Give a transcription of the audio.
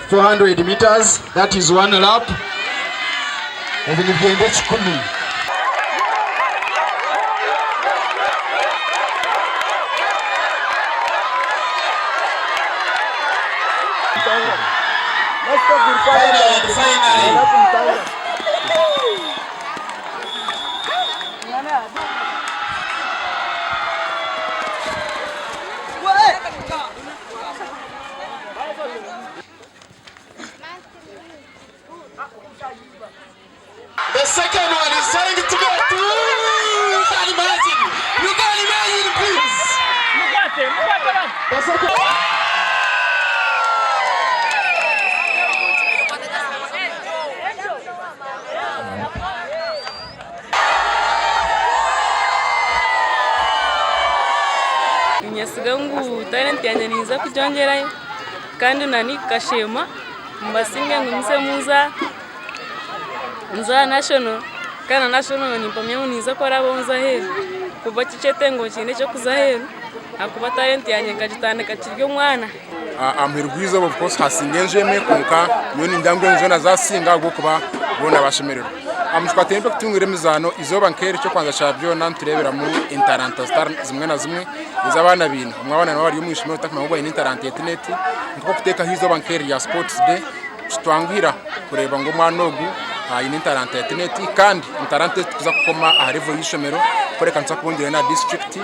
400 meters. That is one lap. Ebinigende 10. The second one is trying to get through. You can imagine. You can imagine, please. The second one. Nyasigangu talent yanjye niza kujongerayo kandi nani kashema mbasinge ngumse muza nza national kana national nimpamye niza ko arabonza hero kuba kicete ngo kine cyo kuza hero akuba talent yanjye ngajitandika kiryo mwana amhirugwiza of course hasingenjeme konka nyoni ndangwe nzona zasinga gwo kuba bona bashemerero amushwate impe kutungire mizano izoba nkere cyo kwanza chabyo nanturebera mu internet star zimwe na zimwe izabana bintu mwabana bari mu ishimiro takama ngo ni internet internet nko kuteka hizo bankeri ya sports day twangwira kureba ngo mwanogu iyi internet internet kandi internet tuza kukoma aha revo y'ishomero koreka nsa kubundira na district